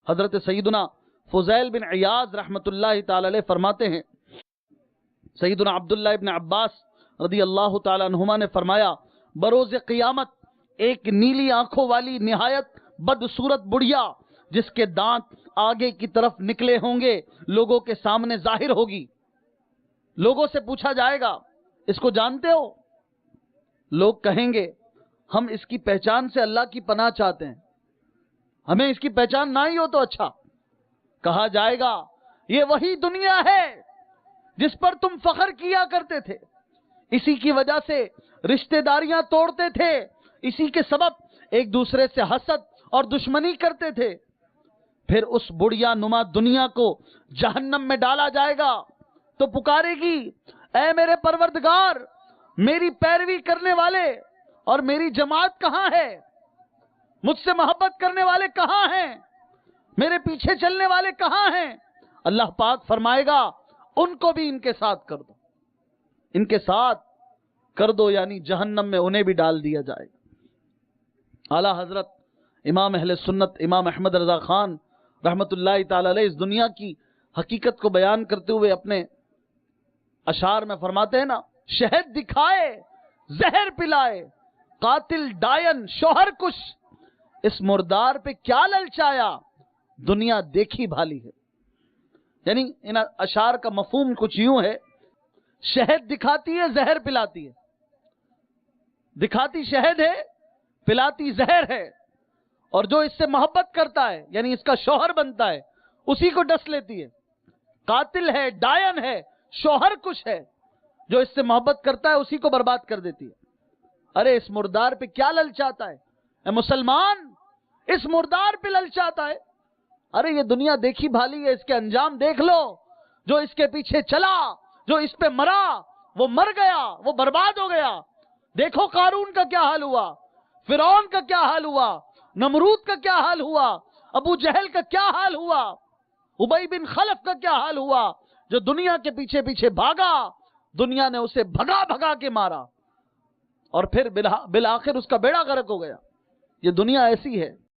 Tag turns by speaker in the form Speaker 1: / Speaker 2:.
Speaker 1: حضرت سیدنا فضیل بن عیاض رحمت اللہ تعالی علیہ فرماتے ہیں، سیدنا عبداللہ ابن عباس رضی اللہ تعالی عنہما نے فرمایا، بروز قیامت ایک نیلی آنکھوں والی نہایت بدصورت بڑھیا جس کے دانت آگے کی طرف نکلے ہوں گے لوگوں کے سامنے ظاہر ہوگی۔ لوگوں سے پوچھا جائے گا اس کو جانتے ہو؟ لوگ کہیں گے ہم اس کی پہچان سے اللہ کی پناہ چاہتے ہیں، ہمیں اس کی پہچان نہ ہی ہو تو اچھا۔ کہا جائے گا یہ وہی دنیا ہے جس پر تم فخر کیا کرتے تھے، اسی کی وجہ سے رشتہ داریاں توڑتے تھے، اسی کے سبب ایک دوسرے سے حسد اور دشمنی کرتے تھے۔ پھر اس بڑھیا نما دنیا کو جہنم میں ڈالا جائے گا تو پکارے گی، اے میرے پروردگار، میری پیروی کرنے والے اور میری جماعت کہاں ہے؟ مجھ سے محبت کرنے والے کہاں ہیں؟ میرے پیچھے چلنے والے کہاں ہیں؟ اللہ پاک فرمائے گا ان کو بھی ان کے ساتھ کر دو، ان کے ساتھ کر دو، یعنی جہنم میں انہیں بھی ڈال دیا جائے گا۔ اعلیٰ حضرت امام اہل سنت امام احمد رضا خان رحمت اللہ تعالی علیہ اس دنیا کی حقیقت کو بیان کرتے ہوئے اپنے اشعار میں فرماتے ہیں نا، شہد دکھائے زہر پلائے قاتل ڈائن شوہر کش، اس مردار پہ کیا للچایا دنیا دیکھی بھالی ہے۔ یعنی ان اشعار کا مفہوم کچھ یوں ہے، شہد دکھاتی ہے زہر پلاتی ہے، دکھاتی شہد ہے پلاتی زہر ہے، اور جو اس سے محبت کرتا ہے یعنی اس کا شوہر بنتا ہے اسی کو ڈس لیتی ہے۔ قاتل ہے، ڈائن ہے، شوہر کش ہے، جو اس سے محبت کرتا ہے اسی کو برباد کر دیتی ہے۔ ارے اس مردار پہ کیا للچاتا ہے اے مسلمان، اس مردار پہ للچاتا ہے؟ ارے یہ دنیا دیکھی بھالی ہے، اس کے انجام دیکھ لو۔ جو اس کے پیچھے چلا، جو اس پہ مرا، وہ مر گیا، وہ برباد ہو گیا۔ دیکھو قارون کا کیا حال ہوا، فرعون کا کیا حال ہوا، نمرود کا کیا حال ہوا، ابو جہل کا کیا حال ہوا، ابی بن خلف کا کیا حال ہوا، جو دنیا کے پیچھے پیچھے بھاگا، دنیا نے اسے بھگا بھگا کے مارا، اور پھر بالآخر اس کا بیڑا غرق ہو گیا۔ یہ دنیا ایسی ہے۔